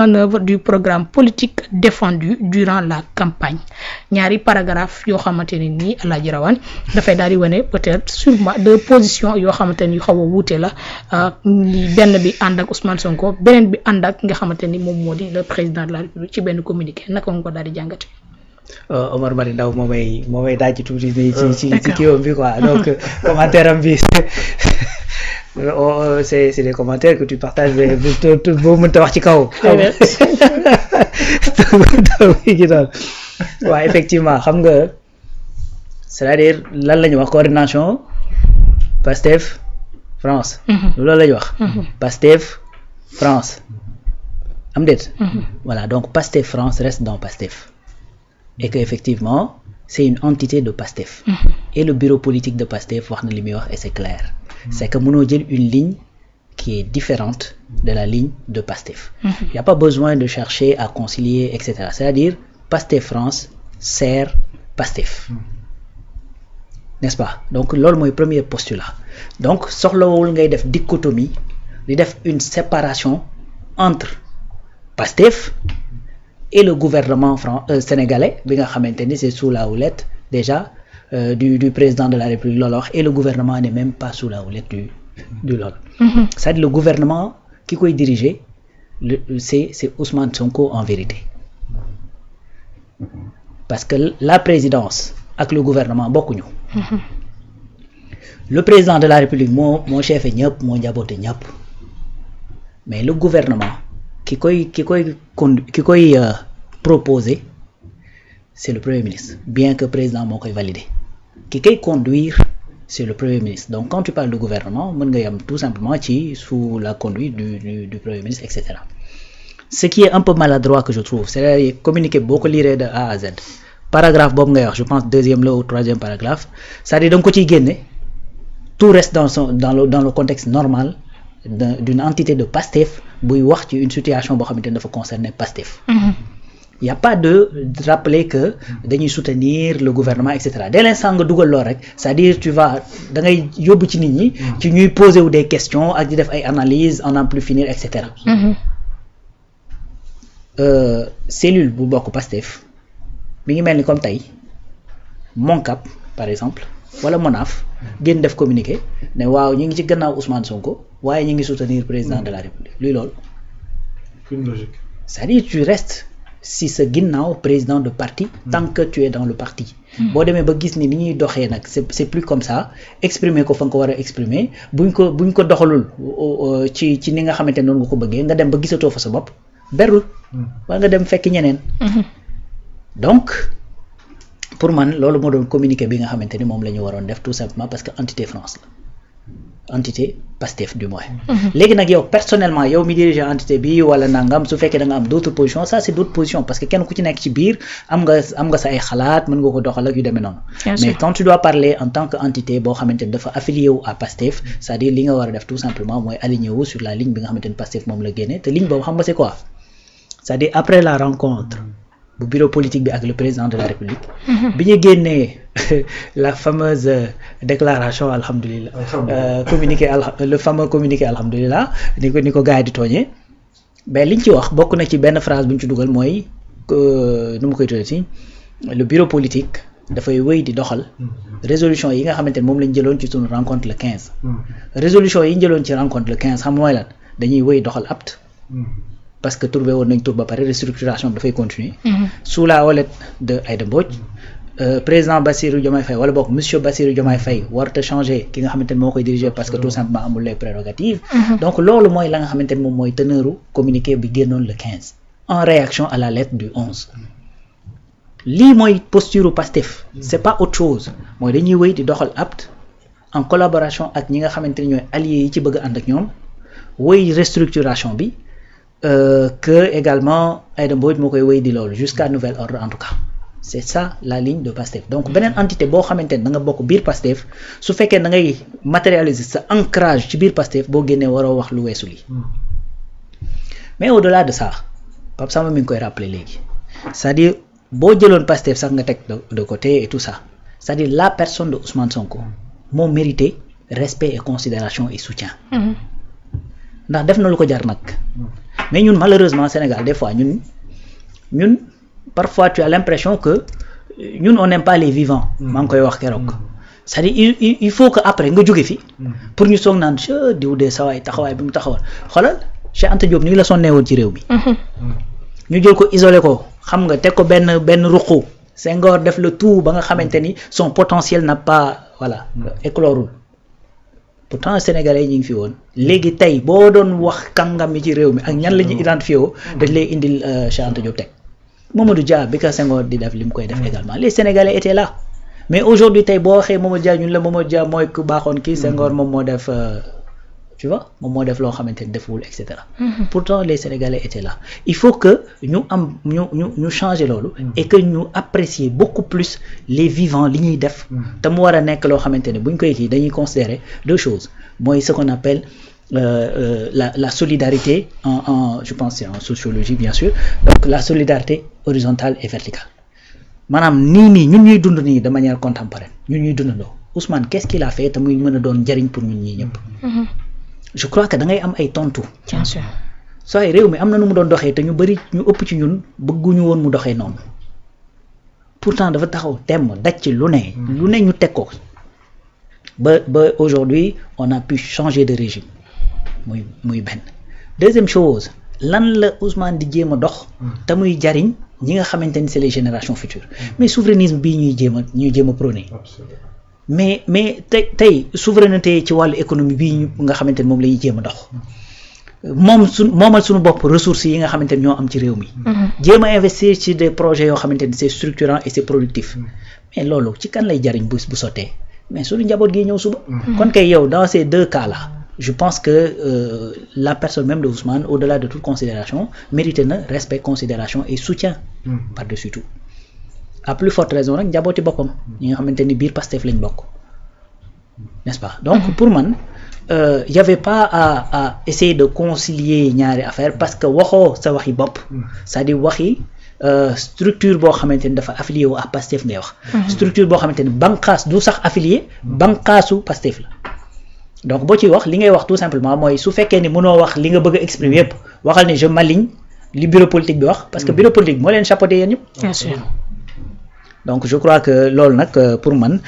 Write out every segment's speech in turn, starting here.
en œuvre du programme politique défendu durant la campagne ñaari paragraphe yoo xamante ne nii Alaaji Rawane dafay daal di wane peut-être sûrement deux positions yoo xamante ni yu xaw a wuute la benn bi ànd ak Ousmane Sonko beneen bi ànd ak nga xamante ni moom moo di le président de la République ci benn communiqué naka nga ko daal di jàngate. Omar Mari Ndaw moo may daaj ci tuuti ci kiiwam bi quoi donc commentaire am bi c'est des commentaires que tu partages boo mënta wax ci kaw. waaw effectivement xam nga c'est-à-dire lan la ñu wax coordination Pastef France. loolu la ñu wax. Pastef France am déet. voilà donc Pastef France reste dans Pastef et que effectivement c'est une entité de Pastef. Et le bureau politique de Pastef wax na li muy wax et c'est clair. C'est que mënoo jël une ligne qui est différente de la ligne de Pastef. Il n'y a pas besoin de chercher à concilier, etc. C'est-à-dire, Pastef France sert Pastef. N'est-ce pas? Donc, c'est mon premier postulat. Donc, soxlawul ngay def dichotomie, di def une séparation entre Pastef et le gouvernement sénégalais, bi nga xamanteni c'est sous la houlette déjà du président de la République et le gouvernement n'est même pas sous la houlette du LOL. C'est-à-dire le gouvernement qui koy diriger c'est Ousmane Sonko en vérité. Parce que la présidence avec le gouvernement bokkuñu. Le président de la République moo chef ñëpp moo njaboote ñëpp. Mais le gouvernement qui koy proposer c'est le Premier ministre, bien que le président moo koy valider. Qui koy conduire c'est le Premier ministre. Donc quand tu parles de gouvernement mën nga yam tout simplement sous la conduite du Premier ministre, etc. Ce qui est un peu maladroit que je trouve, c'est communiquer beaucoup lire de A à Z. Paragraphe boobu ngay wax, je pense deuxième ou troisième paragraphe, c'est-à-dire donc ko ciy génne tout reste dans le contexte normal d'une entité de Pastef buy wax ci une situation boo xamante ne dafa concerner Pastef. Il n'y a pas de rappeler que dañuy soutenir le gouvernement, etc. Dès l'instant nga dugal lool rek, c'est-à-dire tu vas da ngay yóbbu ci nit ñi ci ñuy poser wu des questions ak di def ay analyses en n'en plus finir, etc. Cellule bu bokk Pastef mi ngi mel ni comme tey Moncap par exemple wala Monaf génn def communiqué ne waaw ñu ngi ci gannaaw Ousmane Sonko waaye ñu ngi soutenir président de la République luy loolu. Une logique. C'est-à-dire tu restes si sa ginnaaw président de parti tant que tu es dans le parti. boo demee ba gis ni ñuy doxee nag c'est plus comme ça exprimer ko fa nga ko war a exprimer buñ ko doxalul ci ni nga xamante ne noonu nga ko bëggee nga dem ba gisatoo fa sa bopp berul wala nga dem fekk ñeneen. Donc pour man loolu moo doon communiqué bi nga xamante ni moom la ñu waroon def tout simplement parce que entité France la entité Pastef du moins. Léegi nag yow personnellement yow mi diriger entité bi wala nangam su fekkee da nga am d'autres positions ça c'est d'autres positions parce que kenn ku ci nekk ci biir am nga sa ay xalaat mën nga ko doxal ak yu demee noonu. Mais quand tu dois parler en tant que entité boo xamante ni dafa affilié wu à Pastef c'est-à-dire li nga war a def tout simplement mooy aligné wu sur la ligne bi nga xamante ni Pastef moom la génne te ligne boobu xam nga c'est quoi c'est-à-dire après la rencontre bu bureau politique bi ak le président de la République bi ñu génnee la fameuse déclaration alhamdulillah le fameux communiqué alhamdulillah ni ko gars yi di tooñee mais liñ ci wax bokk na ci benn phrase bu ñu ci dugal mooy nu mu koy tuddee ci le bureau politique dafay wéy di doxal résolution yi nga xamante ne moom lañ jëloon ci suñu rencontre le 15 résolution yi ñu jëloon ci rencontre le 15 xam mooy lan dañuy wéy doxal apte parce que trouvé woon nañ tur ba pare restructuration bi dafay continuer sous la houlette de Aïda Mbodj président Bassirou Diomaye Faye wala boog monsieur Bassirou Diomaye Faye warta changer ki nga xamante ne moo koy diriger parce que tout simplement amul les prérogatives donc loolu mooy la nga xamante ne moom mooy teneuru communiqué bi génnoon le 15 en réaction à la lettre du 11 lii mooy posture Pastef c'est pas autre chose mooy dañuy wéy di doxal apte en collaboration ak ñi nga xamante ne ñooy alliés yi ci bëgg a ànd ak ñoom wéy restructuration bi que également Aïda Mbodj moo koy wéy di loolu jusqu'à nouvel ordre en tout cas c'est ça la ligne de Pastef donc beneen entité boo xamante ne da nga bokk biir Pastef su fekkee da ngay matérialiser sa ancrage ci biir Pastef boo génnee waroo wax lu weesu lii mais au-delà de ça Pape Samba mi ngi koy rappeler léegi c'est-à-dire boo jëloon Pastef sax nga teg de côté et tout ça c'est-à-dire la personne de Ousmane Sonko moo mérité respect et considération et soutien ndax def na lu ko jar nag mais ñun malheureusement Sénégal des fois ñun parfois tu as l'impression que ñun on n'aime pas les vivants maa ngi koy wax keroog c'est-à-dire il faut que après nga jóge fi pour ñu soog naan diw de sawaay taxawaay bi mu taxawal xoolal Cheikh Anta Diop nii la sonnee woon ci réew mi ñu jël ko isolé ko xam nga teg ko benn ruqu Senghor def le tout ba nga xamante ni son potentiel n'a pas voilà éclorul pourtant sénégalais ñi ngi fi woon léegi tey boo doon wax kàngam yi ci réew mi ak ñan la ñuy identifié woo dañ lay indil Cheikh Anta Diop teg Mamadou Dia bi ka Senghor di def li mu koy def également les sénégalais étaient là mais aujourd'hui tey boo waxee Mamadou Dia ñun la Mamadou Dia mooy ku baaxoon kii Senghor moom moo def tu vois moom moo def loo xamante ni deful et cetera pourtant les sénégalais étaient là il faut que ñu changer loolu et que ñu apprécier beaucoup plus les vivants li ñuy def te mu war a nekk loo xamante ne bu ñu koy kii dañuy considérer deux choses mooy ce qu'on appelle la solidarité je pense c'est en sociologie bien sûr donc la solidarité horizontale et verticale maanaam nii ñun ñuy dund nii de manière contemporaine ñun ñuy dundandoo Ousmane qu'est-ce qu'il a fait te muy mën a doon njariñ pour ñun ñii ñëpp je crois que da ngay am ay tontu. bien sûr soo réew mi am na nu mu doon doxee te ñu bari ñu ëpp ci ñun bëgguñu woon mu doxee noonu pourtant dafa taxaw temm daj ci lu ne ñu teg ko ba aujourd'hui on a pu changer de régime muy benn deuxième chose lan la Ousmane di jéem a dox te muy jariñ ñi nga xamante ni c'est les générations futures mais souverainisme bii ñuy jéem a prôner mais tey souveraineté ci wàllu économie bii nga xamante ni moom la ñuy jéem a dox moomal suñu bopp ressources yi nga xamante ni ñoo am ci réew mi jéem a investir ci des projets yoo xamante ni c'est structurant et c'est productif mais loolu ci kan lay jariñ bu sottee mais suñu njaboot gi ñëw suba kon kay yow dans ces deux cas là je pense que la personne même de Ousmane au-delà de toute considération mérite na respect considération et soutien par-dessus tout à plus forte raison nag njabooti boppam ñi nga xamante ni biir Pastef lañ bokk n'est-ce pas donc pour man y avait pas à essayer de concilier ñaari affaire parce que waxoo sa waxi bopp c'est-à-dire waxi structure boo xamante ni dafa affilié wu à Pastef ngay wax structure boo xamante ni banqaas du sax affilié banqaasu Pastef la donc boo ciy wax li ngay wax tout simplement mooy su fekkee ni mënoo wax li nga bëgg a exprimer yëpp waxal ne je m'aligne li bureau politique bi wax parce que bureau politique moo leen chapeauté yéen ñëpp bien sûr donc je crois que loolu nag pour man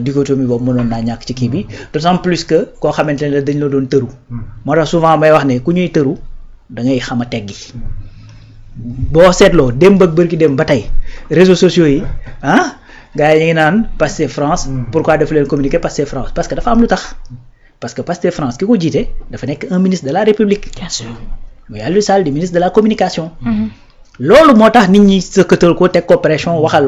dichotomie boobu mënoon naa ñàkk ci kii bi d'autant plus que koo xamante ne dañ la doon tëru moo tax souvent may wax ne ku ñuy tëru da ngay xam a teggi boo seetloo démb ak bërki démb ba tey réseaux sociaux yi gars yi ñu ngi naan Pastef France pourquoi def leen communiquer Pastef France parce que dafa am lu tax parce que Pastef France ki ko jiite dafa nekk un ministre de la République bien sûr muy Aliou Sall di ministre de la communication loolu moo tax nit ñi sëkkatal ko teg ko pression waxal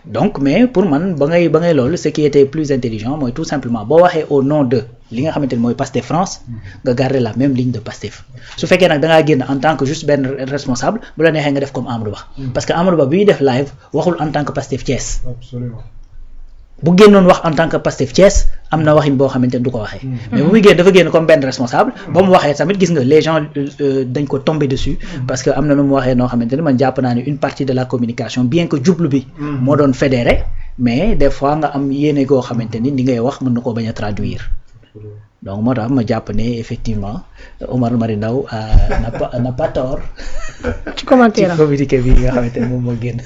donc mais pour man ba ngay loolu ce qui était plus intelligent mooy tout simplement boo waxee au nom de li nga xamante ni mooy Pastef France nga garder la même ligne de Pastef su fekkee nag da ngaa génn en tant que juste benn responsable bu la neexee nga def comme Amadou Ba parce que Amadou Ba bi ñuy def live waxul en tant que Pastef Thiès Absolument. bu génnoon wax en tant que Pastef Thiès am na waxin boo xamante ni du ko waxee mais bu muy génn dafa génn comme benn responsable ba mu waxee tamit gis nga les gens dañ ko tomber dessus parce que am na nu mu waxee noo xamante ni man jàpp naa ne une partie de la communication bien que jublu bi moo doon fédéré mais des fois nga am yéene goo xamante ni ngay wax mën na koo bañ a traduire donc moo tax ma jàpp ne effectivement Omar Mari Ndao n'a pas tort ci commentaire ci communiqué bi nga xamante ni moom moo génn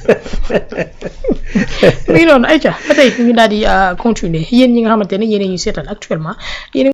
mi ngi noonu ayca ba tey ñu daal di continuer yéen ñi nga xamante ne yéen ñu seetaan actuellement